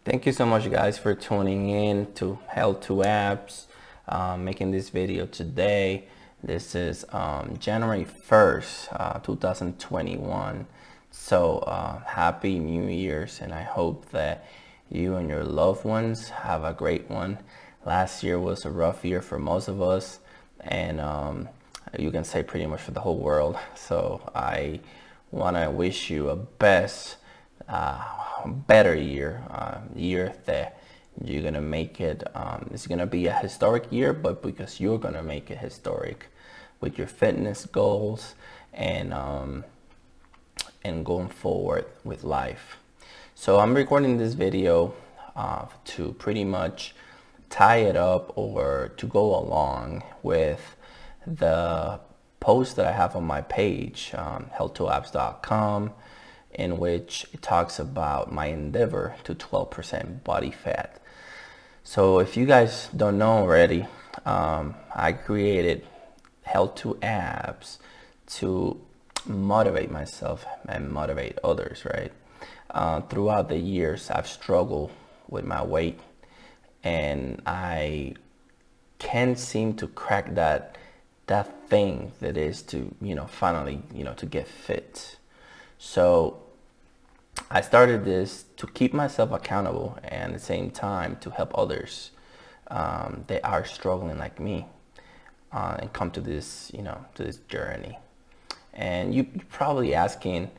Thank you so much, guys, for tuning in to Health to Apps, making this video today. This is January 1st, 2021. So happy New Year's, and I hope that you and your loved ones have a great one. Last year was a rough year for most of us, and you can say pretty much for the whole world. So I want to wish you a better year that you're gonna make it. It's gonna be a historic year, but because you're gonna make it historic with your fitness goals and going forward with life. So I'm recording this video to pretty much tie it up or to go along with the post that I have on my page, health2apps.com, in which it talks about my endeavor to 12% body fat. So if you guys don't know already, I created Health to Abs to motivate myself and motivate others, right? Throughout the years, I've struggled with my weight, and I can't seem to crack that thing that is to, finally, to get fit. So I started this to keep myself accountable and at the same time to help others that are struggling like me and come to this, to this journey. And you're probably asking,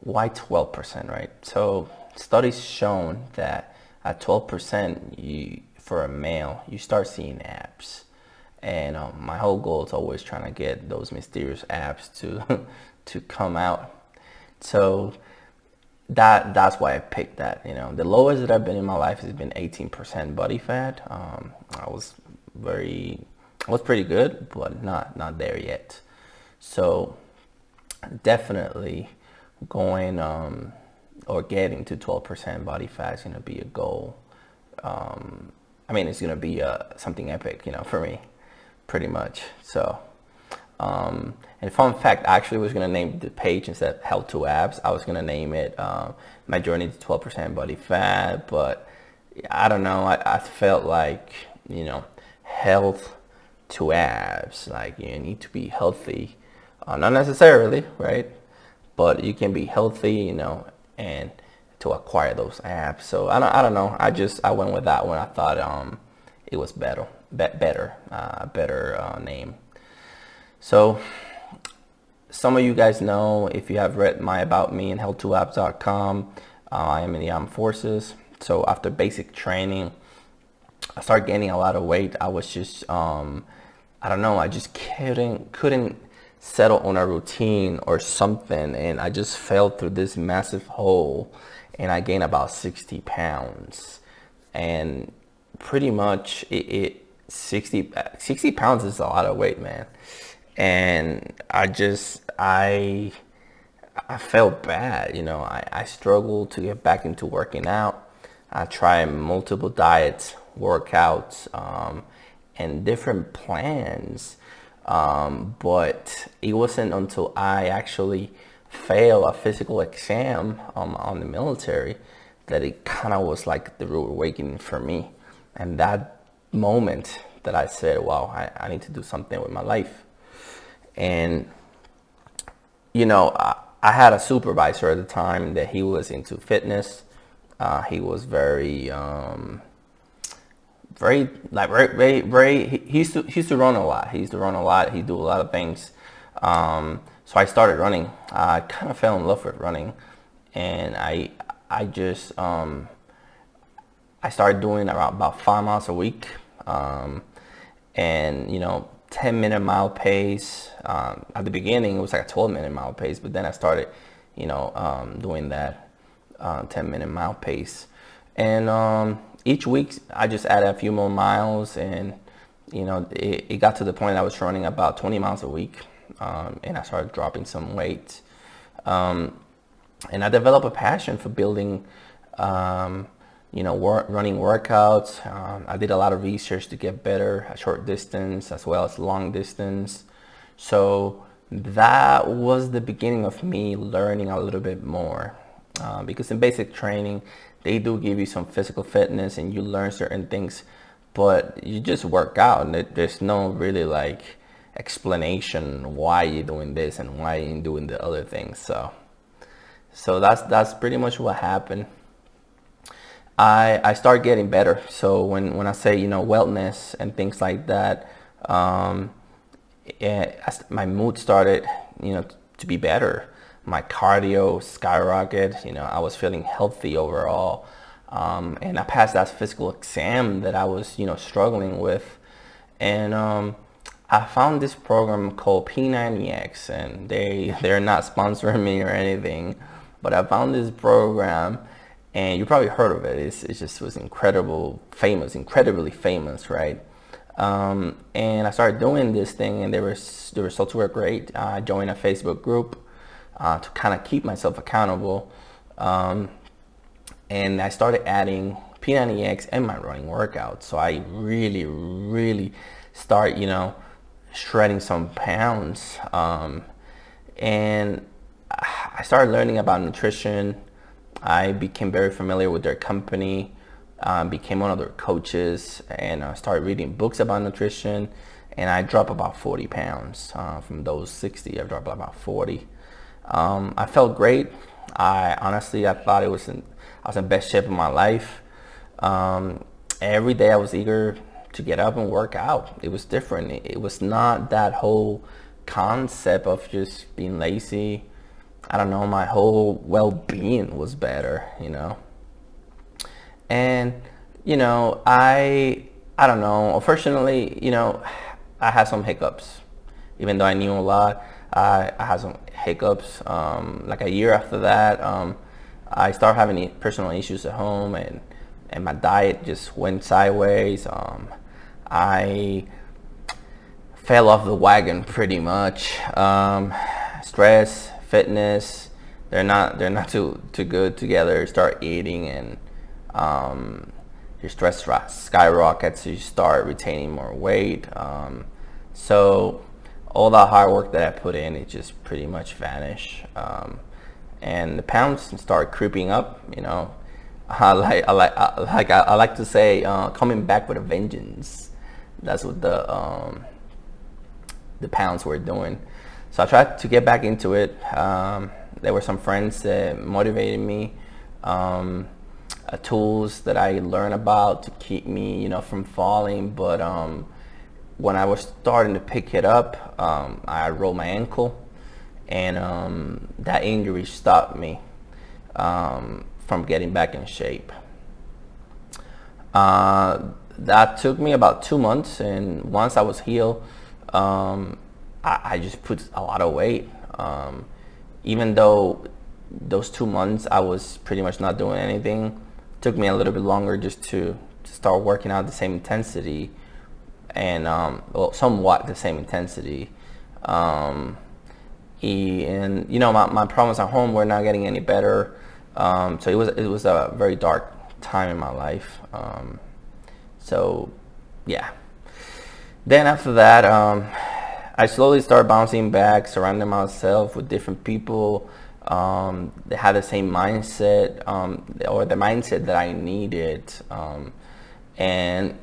why 12%, right? So studies shown that at 12%, for a male, you start seeing abs. And my whole goal is always trying to get those mysterious abs to to come out. So that's why I picked that. The lowest that I've been in my life has been 18% body fat. I was pretty good, but not there yet. So definitely going or getting to 12% body fat is gonna be a goal. It's gonna be something epic, for me, pretty much. So. And fun fact, I actually was going to name the page, instead of Health to Abs, I was going to name it My Journey to 12% Body Fat, but I don't know, I felt like, health to abs, like you need to be healthy, not necessarily, right? But you can be healthy, and to acquire those abs. So I don't know, I went with that one. I thought it was better name. So some of you guys know, if you have read my About Me in health2apps.com, I am in the armed forces. So after basic training, I started gaining a lot of weight. I was just, I don't know, I just couldn't settle on a routine or something. And I just fell through this massive hole, and I gained about 60 pounds. And pretty much 60 pounds is a lot of weight, man. And I felt bad, I struggled to get back into working out. I tried multiple diets, workouts, and different plans. But it wasn't until I actually failed a physical exam on the military that it kind of was like the rude awakening for me. And that moment that I said, wow, I need to do something with my life. And, I had a supervisor at the time that he was into fitness. He was very, he used to run a lot. He do a lot of things. So I started running. I kind of fell in love with running. And I started doing around about 5 miles a week. And, 10-minute mile pace. At the beginning, it was like a 12-minute mile pace, but then I started, doing that 10-minute mile pace. And each week, I just added a few more miles, and it got to the point I was running about 20 miles a week, and I started dropping some weight. And I developed a passion for building running workouts. I did a lot of research to get better at short distance as well as long distance. So that was the beginning of me learning a little bit more. because in basic training, they do give you some physical fitness and you learn certain things, but you just work out, and there's no really like explanation why you're doing this and why you're doing the other things. So that's pretty much what happened. I start getting better. So when I say, wellness and things like that, my mood started, to be better. My cardio skyrocketed. I was feeling healthy overall. And I passed that physical exam that I was, struggling with. And I found this program called P90X, and they're not sponsoring me or anything, but I found this program, and you probably heard of it. It just was incredibly famous, right? And I started doing this thing, and the results were great. I joined a Facebook group to kind of keep myself accountable, and I started adding P90X and my running workouts. So I really start, shredding some pounds, and I started learning about nutrition. I became very familiar with their company, became one of their coaches, and I started reading books about nutrition, and I dropped about 40 pounds. From those 60, I dropped about 40. I felt great. I thought I was in best shape of my life. Every day I was eager to get up and work out. It was different. It was not that whole concept of just being lazy. I don't know, my whole well-being was better, And, I don't know, unfortunately, I had some hiccups. Even though I knew a lot, I had some hiccups. Like a year after that, I started having personal issues at home, and my diet just went sideways. I fell off the wagon pretty much. Stress, fitness, they're not too good together. Start eating, and your stress skyrockets, so you start retaining more weight. So all that hard work that I put in, it just pretty much vanished. And the pounds start creeping up. I like to say, coming back with a vengeance. That's what the pounds were doing. So I tried to get back into it. There were some friends that motivated me, tools that I learned about to keep me, from falling. But when I was starting to pick it up, I rolled my ankle, and that injury stopped me from getting back in shape. That took me about 2 months, and once I was healed, I just put a lot of weight. Even though those 2 months I was pretty much not doing anything, it took me a little bit longer just to start working out the same intensity, and somewhat the same intensity. And my problems at home were not getting any better. So it was a very dark time in my life. So yeah. Then after that, I slowly started bouncing back, surrounding myself with different people that had the same mindset, or the mindset that I needed. And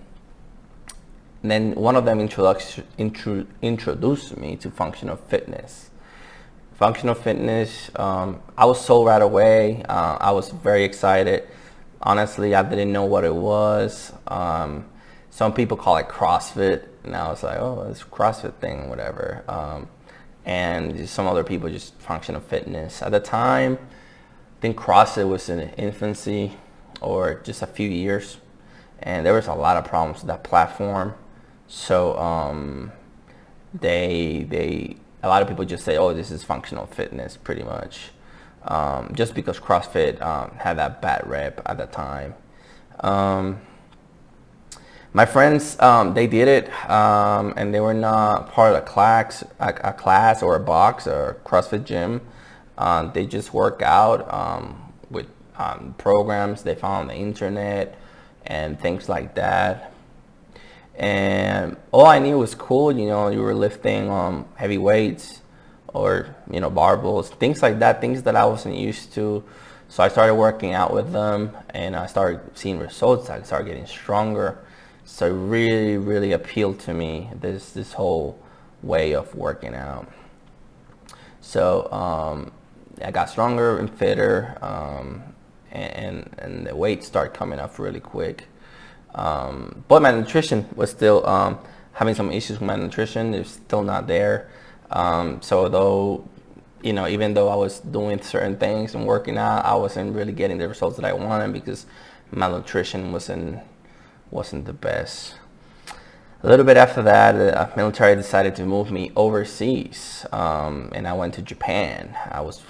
then one of them introduced me to functional fitness. Functional fitness, I was sold right away. I was very excited. Honestly, I didn't know what it was. Some people call it CrossFit, and I was like, oh, it's a CrossFit thing, whatever. And just some other people, just functional fitness. At the time, I think CrossFit was in infancy, or just a few years, and there was a lot of problems with that platform. So a lot of people just say, oh, this is functional fitness, pretty much, just because CrossFit had that bad rep at the time. My friends, they did it, and they were not part of a class or a box or a CrossFit gym. They just work out with programs they found on the internet and things like that. And all I knew was cool. You were lifting heavy weights, or barbells, things like that, things that I wasn't used to. So I started working out with them, and I started seeing results. I started getting stronger. So it really, really appealed to me, this whole way of working out. So I got stronger and fitter, and the weight started coming up really quick. But my nutrition was still having some issues with my nutrition. It's still not there. So though, even though I was doing certain things and working out, I wasn't really getting the results that I wanted because my nutrition wasn't the best. A little bit after that, the military decided to move me overseas, and I went to Japan. I was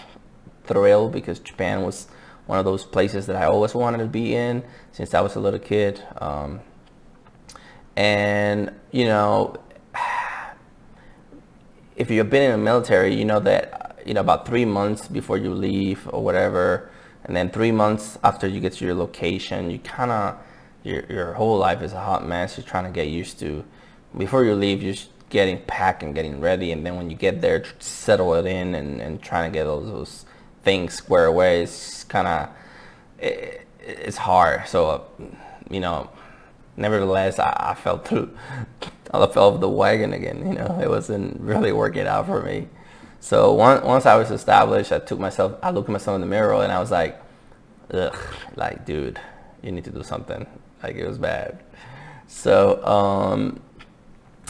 thrilled because Japan was one of those places that I always wanted to be in since I was a little kid. And if you've been in the military, you know that about 3 months before you leave or whatever, and then 3 months after you get to your location, you kind of your whole life is a hot mess. You're trying to get used to. Before you leave, you're just getting packed and getting ready, and then when you get there, settle it in and trying to get those things square away. It's kind of it's hard. So nevertheless, I fell off the wagon again. It wasn't really working out for me. So once I was established, I looked at myself in the mirror, and I was like, ugh, like, dude, you need to do something. Like, it was bad. So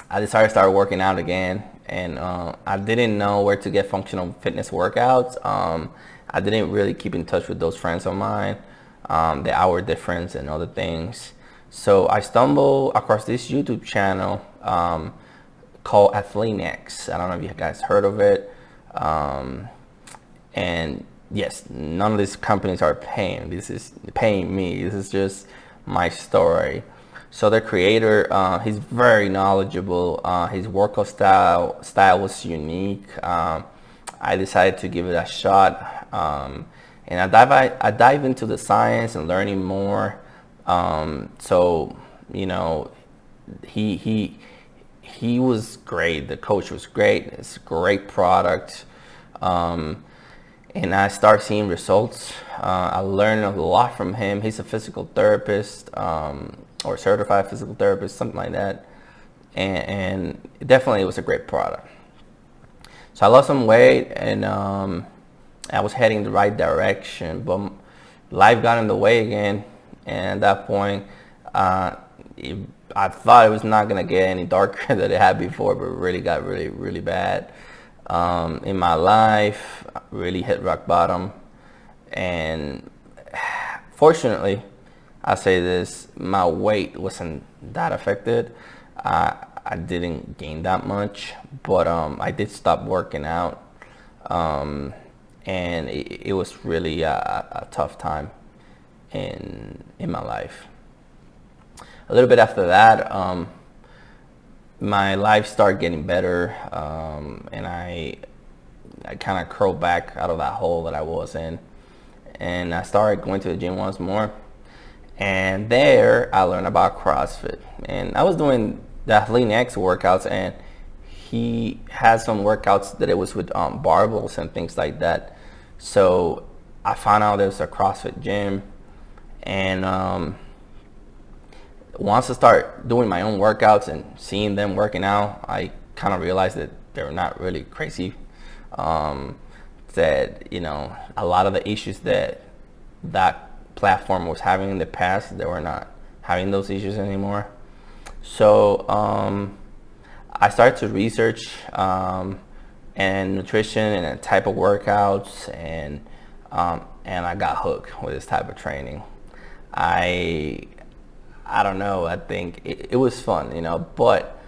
I decided to start working out again, and I didn't know where to get functional fitness workouts. I didn't really keep in touch with those friends of mine, the hour difference and other things. So I stumbled across this YouTube channel called Athlean-X. I don't know if you guys heard of it. And yes, none of these companies are paying. This is paying me. This is just my story. So the creator, he's very knowledgeable. His workout style was unique. I decided to give it a shot, and I dive into the science and learning more. So he was great. The coach was great. It's a great product. And I start seeing results. I learned a lot from him. He's a physical therapist, or certified physical therapist, something like that. And definitely it was a great product. So I lost some weight, and I was heading in the right direction, but life got in the way again. And at that point, I thought it was not going to get any darker than it had before, but it really got really, really bad. In my life, I really hit rock bottom. And fortunately, I say this, my weight wasn't that affected. I didn't gain that much, but I did stop working out. And it was really a tough time in my life. A little bit after that, my life started getting better, and I kind of crawled back out of that hole that I was in, and I started going to the gym once more. And there I learned about CrossFit, and I was doing the Athlean-X workouts, and he had some workouts that it was with barbells and things like that. So I found out there's a CrossFit gym, and once I start doing my own workouts and seeing them working out, I kind of realized that they're not really crazy. That a lot of the issues that platform was having in the past, they were not having those issues anymore. So I started to research and nutrition and the type of workouts, and I got hooked with this type of training. I don't know. I think it was fun, but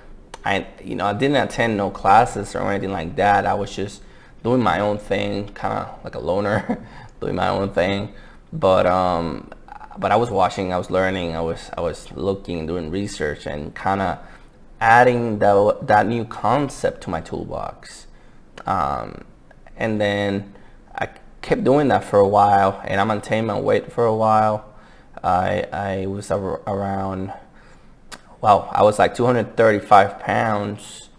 I didn't attend no classes or anything like that. I was just doing my own thing, kind of like a loner, doing my own thing. But I was watching, I was learning, I was looking, doing research, and kind of adding that new concept to my toolbox. And then I kept doing that for a while, and I maintained my weight for a while. I was around, I was like 235 pounds,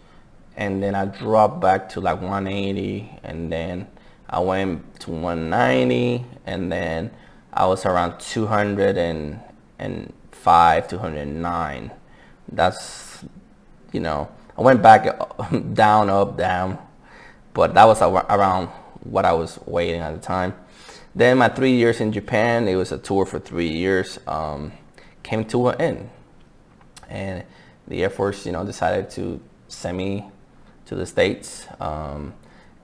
and then I dropped back to like 180, and then I went to 190, and then I was around 205, 209. That's, I went back down, up, down, but that was around what I was weighing at the time. Then my 3 years in Japan, it was a tour for 3 years, came to an end. And the Air Force, decided to send me to the States,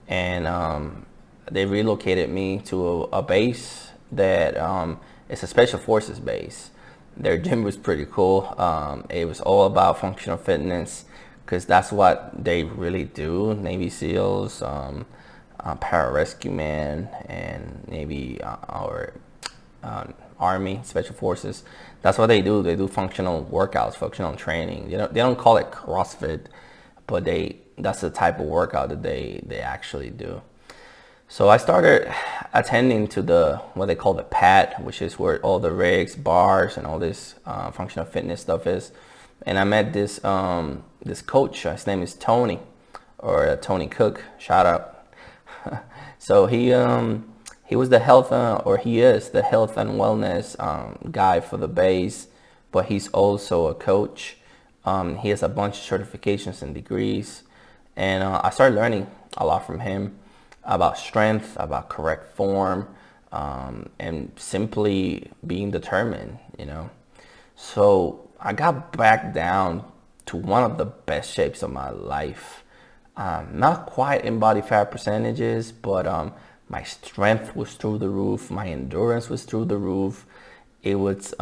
and they relocated me to a base that it's a special forces base. Their gym was pretty cool. It was all about functional fitness, because that's what they really do. Navy SEALs, pararescue men, and Navy or Army Special Forces. That's what they do. They do functional workouts, functional training. They don't call it CrossFit, but that's the type of workout that they actually do. So I started attending to what they call the pad, which is where all the rigs, bars, and all this functional fitness stuff is. And I met this coach. His name is Tony, or Tony Cook. Shout out. So he was the health, or he is the health and wellness guy for the base, but he's also a coach. He has a bunch of certifications and degrees, and I started learning a lot from him about strength, about correct form, and simply being determined, So I got back down to one of the best shapes of my life. Not quite in body fat percentages, but my strength was through the roof. My endurance was through the roof. It's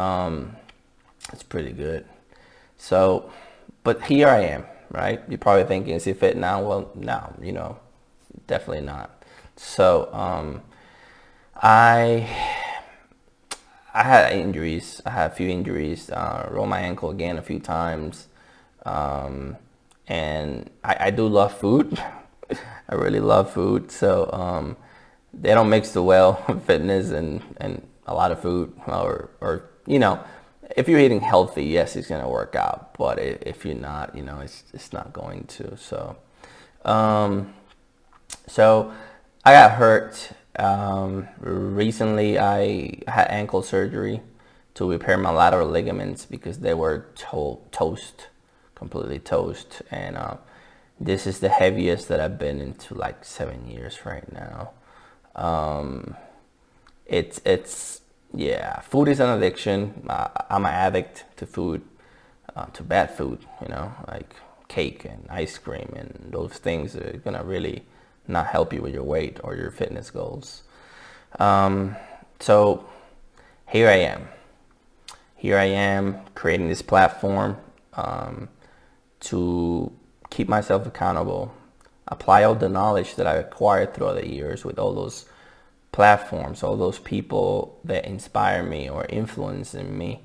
pretty good. So, but here I am, right? You're probably thinking, is he fit now? Well, no, definitely not. So, I had injuries. I had a few injuries. Rolled my ankle again a few times. And I do love food. I really love food. So they don't mix the well, fitness and a lot of food, or if you're eating healthy, yes, it's gonna work out. But if you're not, it's not going to. So I got hurt. Recently, I had ankle surgery to repair my lateral ligaments because they were completely toast. And this is the heaviest that I've been into like 7 years right now. Food is an addiction. I'm an addict to food, to bad food, like cake and ice cream, and those things are gonna really not help you with your weight or your fitness goals. So here I am creating this platform to keep myself accountable, apply all the knowledge that I acquired throughout the years with all those platforms, all those people that inspire me or influence in me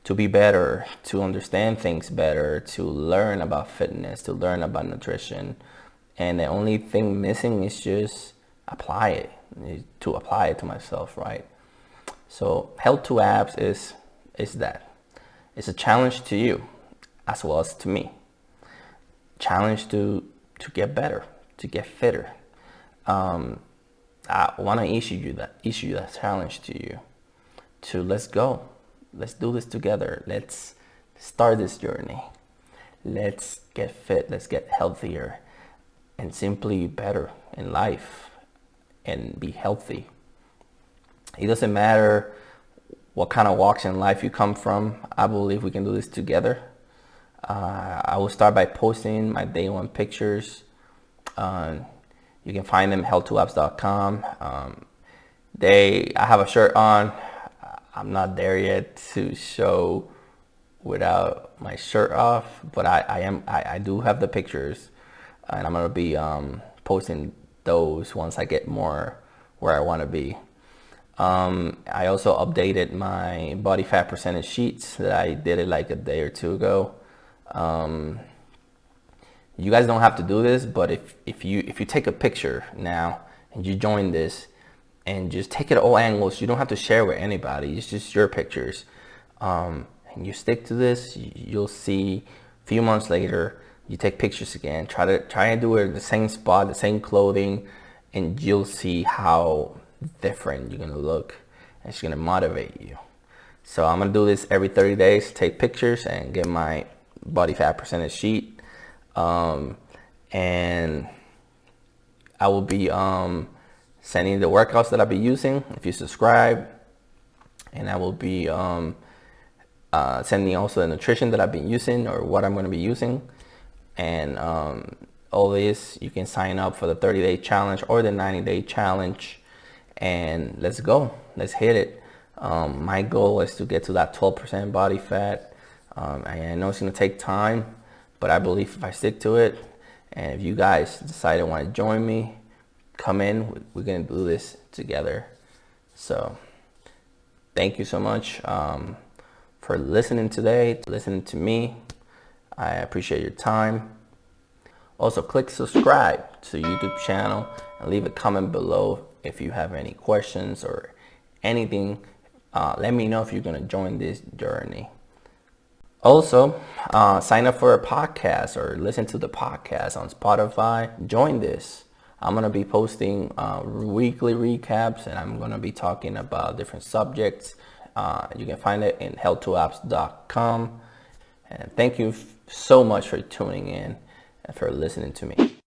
to be better, to understand things better, to learn about fitness, to learn about nutrition. And the only thing missing is just apply it to myself, right? So Health to Abs is that. It's a challenge to you as well as to me. Challenge to get better, to get fitter. I want to issue that challenge to you. To let's go. Let's do this together. Let's start this journey. Let's get fit. Let's get healthier, and simply better in life, and be healthy. It doesn't matter what kind of walks in life you come from. I believe we can do this together. I will start by posting my day one pictures. You can find them at health2abs.com. I have a shirt on. I'm not there yet to show without my shirt off, but I do have the pictures, and I'm gonna be posting those once I get more where I want to be. I also updated my body fat percentage sheets that I did it like a day or two ago. You guys don't have to do this, but if you take a picture now and you join this and just take it at all angles, you don't have to share with anybody. It's just your pictures. And you stick to this, you'll see a few months later, you take pictures again, try and do it in the same spot, the same clothing, and you'll see how different you're gonna look. It's gonna motivate you. So I'm gonna do this every 30 days, take pictures and get my body fat percentage sheet. And I will be sending the workouts that I'll be using if you subscribe. And I will be sending also the nutrition that I've been using or what I'm going to be using. And all this, you can sign up for the 30-day challenge or the 90-day challenge. And let's go. Let's hit it. My goal is to get to that 12% body fat. I know it's going to take time, but I believe if I stick to it, and if you guys decide to want to join me, come in. We're going to do this together. So thank you so much for listening today, listening to me. I appreciate your time. Also, click subscribe to the YouTube channel and leave a comment below if you have any questions or anything. Let me know if you're going to join this journey. Also, sign up for a podcast or listen to the podcast on Spotify. Join this. I'm going to be posting weekly recaps, and I'm going to be talking about different subjects. You can find it in health2apps.com. And thank you so much for tuning in and for listening to me.